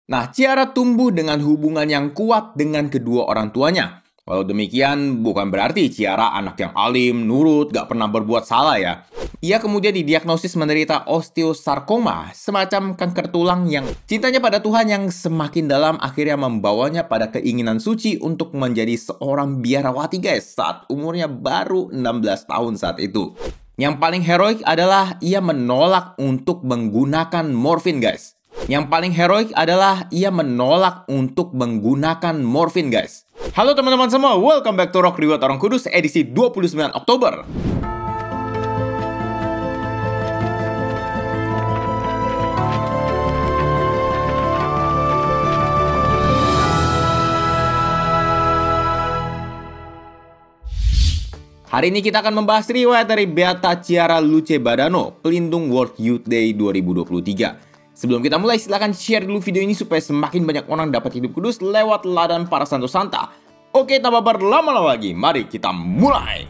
Nah, Ciara tumbuh dengan hubungan yang kuat dengan kedua orang tuanya. Walau demikian, bukan berarti Ciara anak yang alim, nurut, gak pernah berbuat salah ya. Ia kemudian didiagnosis menderita osteosarkoma, semacam kanker tulang yang cintanya pada Tuhan yang semakin dalam akhirnya membawanya pada keinginan suci untuk menjadi seorang biarawati guys, saat umurnya baru 16 tahun saat itu. Yang paling heroik adalah ia menolak untuk menggunakan morfin guys. Halo teman-teman semua, welcome back to Rock Reward Orang Kudus edisi 29 Oktober. Hari ini kita akan membahas riwayat dari Beata Ciara Luce Badano, pelindung World Youth Day 2023. Sebelum kita mulai, silahkan share dulu video ini supaya semakin banyak orang dapat hidup kudus lewat teladan para santo santa. Oke, tanpa berlama-lama lagi, mari kita mulai.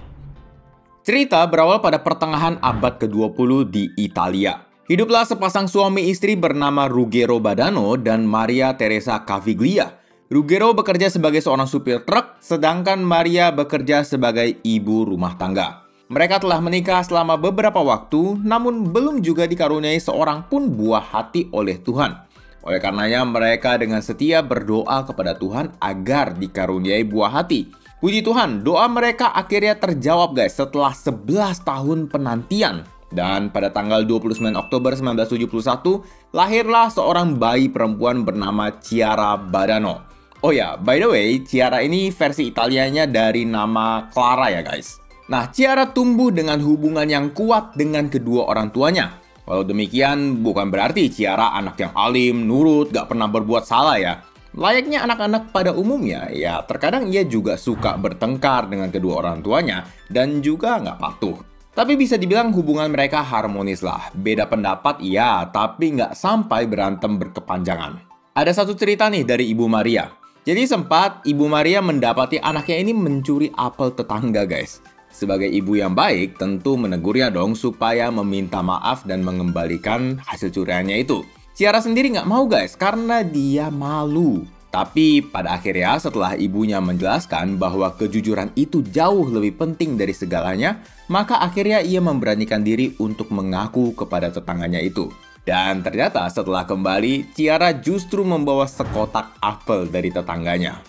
Cerita berawal pada pertengahan abad ke-20 di Italia. Hiduplah sepasang suami istri bernama Ruggero Badano dan Maria Teresa Caviglia. Ruggero bekerja sebagai seorang supir truk, sedangkan Maria bekerja sebagai ibu rumah tangga. Mereka telah menikah selama beberapa waktu, namun belum juga dikaruniai seorang pun buah hati oleh Tuhan. Oleh karenanya, mereka dengan setia berdoa kepada Tuhan agar dikaruniai buah hati. Puji Tuhan, doa mereka akhirnya terjawab guys setelah 11 tahun penantian. Dan pada tanggal 29 Oktober 1971, lahirlah seorang bayi perempuan bernama Ciara Badano. Oh ya, by the way, Ciara ini versi Italianya dari nama Clara ya guys. Nah, Ciara tumbuh dengan hubungan yang kuat dengan kedua orang tuanya. Walau demikian, bukan berarti Ciara anak yang alim, nurut, gak pernah berbuat salah ya. Layaknya anak-anak pada umumnya, ya terkadang ia juga suka bertengkar dengan kedua orang tuanya dan juga gak patuh. Tapi bisa dibilang hubungan mereka harmonis lah. Beda pendapat iya, tapi gak sampai berantem berkepanjangan. Ada satu cerita nih dari Ibu Maria. Jadi sempat Ibu Maria mendapati anaknya ini mencuri apel tetangga guys. Sebagai ibu yang baik, tentu menegurnya dong supaya meminta maaf dan mengembalikan hasil curiannya itu. Ciara sendiri nggak mau guys, karena dia malu. Tapi pada akhirnya setelah ibunya menjelaskan bahwa kejujuran itu jauh lebih penting dari segalanya, maka akhirnya ia memberanikan diri untuk mengaku kepada tetangganya itu. Dan ternyata setelah kembali, Ciara justru membawa sekotak apel dari tetangganya.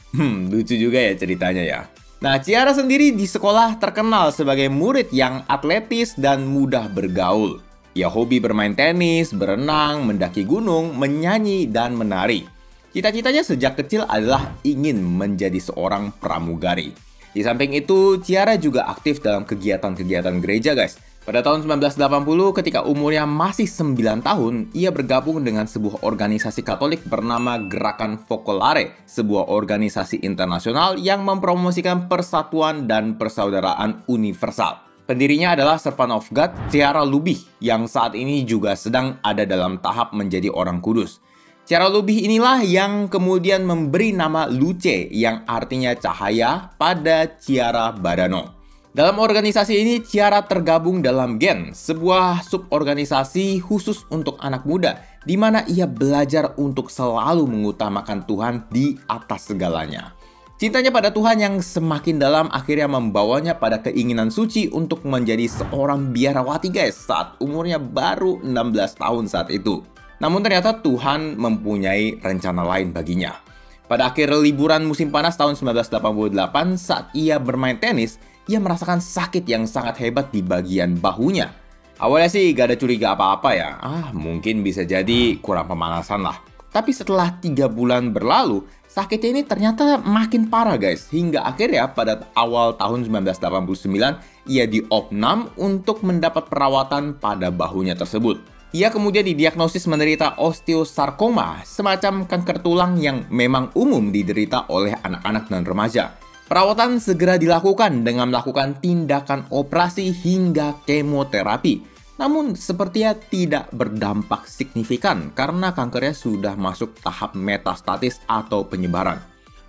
Lucu juga ya ceritanya ya. Nah, Ciara sendiri di sekolah terkenal sebagai murid yang atletis dan mudah bergaul. Ia hobi bermain tenis, berenang, mendaki gunung, menyanyi, dan menari. Cita-citanya sejak kecil adalah ingin menjadi seorang pramugari. Di samping itu, Ciara juga aktif dalam kegiatan-kegiatan gereja guys. Pada tahun 1980, ketika umurnya masih 9 tahun, ia bergabung dengan sebuah organisasi Katolik bernama Gerakan Focolare, sebuah organisasi internasional yang mempromosikan persatuan dan persaudaraan universal. Pendirinya adalah Servant of God, Ciara Lubih, yang saat ini juga sedang ada dalam tahap menjadi orang kudus. Ciara Lubih inilah yang kemudian memberi nama Luce, yang artinya cahaya, pada Ciara Badano. Dalam organisasi ini, Ciara tergabung dalam GEN, sebuah suborganisasi khusus untuk anak muda, di mana ia belajar untuk selalu mengutamakan Tuhan di atas segalanya. Cintanya pada Tuhan yang semakin dalam akhirnya membawanya pada keinginan suci untuk menjadi seorang biarawati guys, saat umurnya baru 16 tahun saat itu. Namun ternyata Tuhan mempunyai rencana lain baginya. Pada akhir liburan musim panas tahun 1988, saat ia bermain tenis, ia merasakan sakit yang sangat hebat di bagian bahunya. Awalnya sih gak ada curiga apa-apa ya. Mungkin bisa jadi kurang pemanasan lah. Tapi setelah 3 bulan berlalu, sakitnya ini ternyata makin parah guys. Hingga akhirnya pada awal tahun 1989, ia diopnam untuk mendapat perawatan pada bahunya tersebut. Ia kemudian didiagnosis menderita osteosarkoma, semacam kanker tulang yang memang umum diderita oleh anak-anak dan remaja. Perawatan segera dilakukan dengan melakukan tindakan operasi hingga kemoterapi. Namun sepertinya tidak berdampak signifikan karena kankernya sudah masuk tahap metastatis atau penyebaran.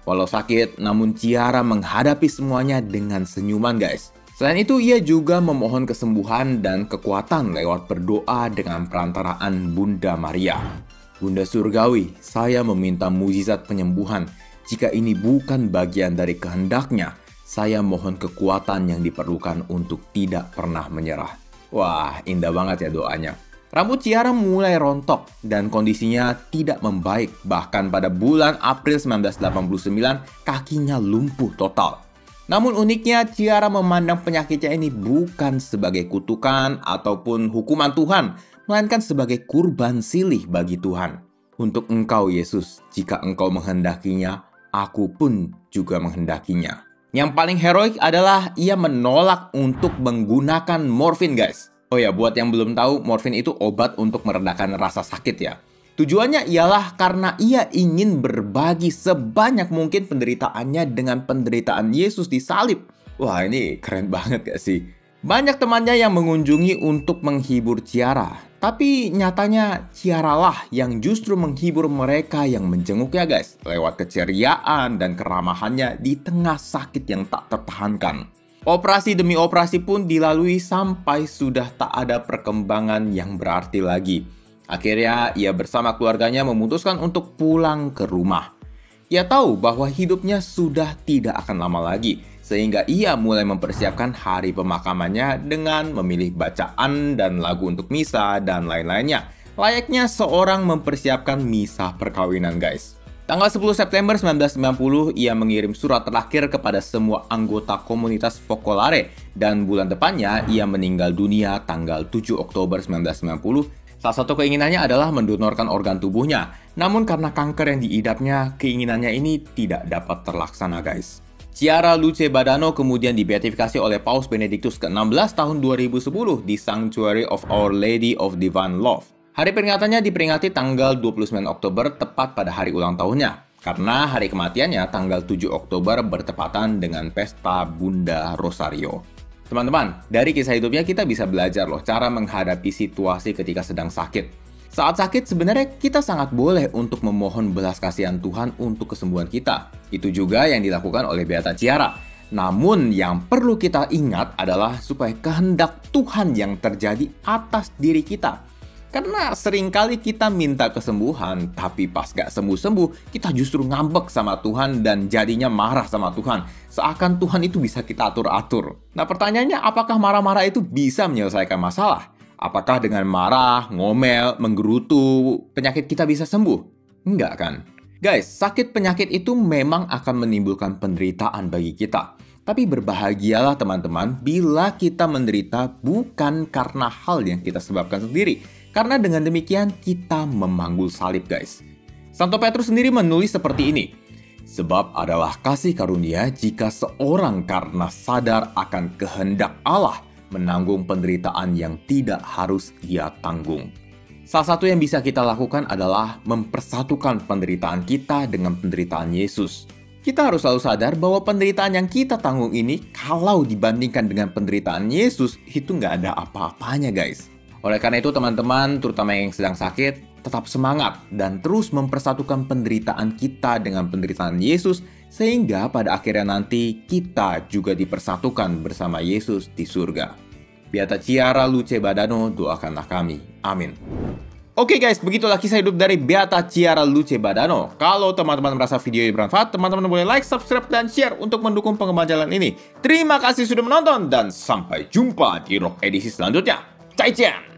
Walau sakit, namun Ciara menghadapi semuanya dengan senyuman guys. Selain itu, ia juga memohon kesembuhan dan kekuatan lewat berdoa dengan perantaraan Bunda Maria. Bunda Surgawi, saya meminta mukjizat penyembuhan. Jika ini bukan bagian dari kehendaknya, saya mohon kekuatan yang diperlukan untuk tidak pernah menyerah. Wah, indah banget ya doanya. Rambut Ciara mulai rontok dan kondisinya tidak membaik. Bahkan pada bulan April 1989, kakinya lumpuh total. Namun uniknya, Ciara memandang penyakitnya ini bukan sebagai kutukan ataupun hukuman Tuhan, melainkan sebagai kurban silih bagi Tuhan. Untuk engkau, Yesus, jika engkau menghendakinya, aku pun juga menghendakinya. Yang paling heroik adalah ia menolak untuk menggunakan morfin, guys. Oh ya, buat yang belum tahu, morfin itu obat untuk meredakan rasa sakit ya. Tujuannya ialah karena ia ingin berbagi sebanyak mungkin penderitaannya dengan penderitaan Yesus di salib. Wah, ini keren banget gak sih? Banyak temannya yang mengunjungi untuk menghibur Ciara. Tapi nyatanya Ciara lah yang justru menghibur mereka yang menjenguknya, guys. Lewat keceriaan dan keramahannya di tengah sakit yang tak tertahankan. Operasi demi operasi pun dilalui sampai sudah tak ada perkembangan yang berarti lagi. Akhirnya ia bersama keluarganya memutuskan untuk pulang ke rumah. Ia tahu bahwa hidupnya sudah tidak akan lama lagi, sehingga ia mulai mempersiapkan hari pemakamannya dengan memilih bacaan dan lagu untuk misa dan lain-lainnya. Layaknya seorang mempersiapkan misa perkawinan, guys. Tanggal 10 September 1990, ia mengirim surat terakhir kepada semua anggota komunitas Focolare. Dan bulan depannya, ia meninggal dunia tanggal 7 Oktober 1990. Salah satu keinginannya adalah mendonorkan organ tubuhnya. Namun karena kanker yang diidapnya, keinginannya ini tidak dapat terlaksana, guys. Ciara Luce Badano kemudian dibeatifikasi oleh Paus Benedictus ke-16 tahun 2010 di Sanctuary of Our Lady of Divine Love. Hari peringatannya diperingati tanggal 29 Oktober tepat pada hari ulang tahunnya. Karena hari kematiannya tanggal 7 Oktober bertepatan dengan pesta Bunda Rosario. Teman-teman, dari kisah hidupnya kita bisa belajar loh cara menghadapi situasi ketika sedang sakit. Saat sakit sebenarnya kita sangat boleh untuk memohon belas kasihan Tuhan untuk kesembuhan kita. Itu juga yang dilakukan oleh Beata Ciara. Namun yang perlu kita ingat adalah supaya kehendak Tuhan yang terjadi atas diri kita. Karena seringkali kita minta kesembuhan, tapi pas gak sembuh-sembuh, kita justru ngambek sama Tuhan dan jadinya marah sama Tuhan. Seakan Tuhan itu bisa kita atur-atur. Nah pertanyaannya, apakah marah-marah itu bisa menyelesaikan masalah? Apakah dengan marah, ngomel, menggerutu, penyakit kita bisa sembuh? Enggak kan? Guys, sakit penyakit itu memang akan menimbulkan penderitaan bagi kita. Tapi berbahagialah teman-teman bila kita menderita bukan karena hal yang kita sebabkan sendiri. Karena dengan demikian kita memanggul salib, guys. Santo Petrus sendiri menulis seperti ini. Sebab adalah kasih karunia jika seorang karena sadar akan kehendak Allah menanggung penderitaan yang tidak harus ia tanggung. Salah satu yang bisa kita lakukan adalah mempersatukan penderitaan kita dengan penderitaan Yesus. Kita harus selalu sadar bahwa penderitaan yang kita tanggung ini kalau dibandingkan dengan penderitaan Yesus itu nggak ada apa-apanya, guys. Oleh karena itu teman-teman, terutama yang sedang sakit, tetap semangat dan terus mempersatukan penderitaan kita dengan penderitaan Yesus sehingga pada akhirnya nanti kita juga dipersatukan bersama Yesus di surga. Beata Ciara Luce Badano, doakanlah kami. Amin. Oke guys, begitulah kisah hidup dari Beata Ciara Luce Badano. Kalau teman-teman merasa video ini bermanfaat, teman-teman boleh like, subscribe, dan share untuk mendukung pengembangan channel ini. Terima kasih sudah menonton dan sampai jumpa di Rock edisi selanjutnya. 再见。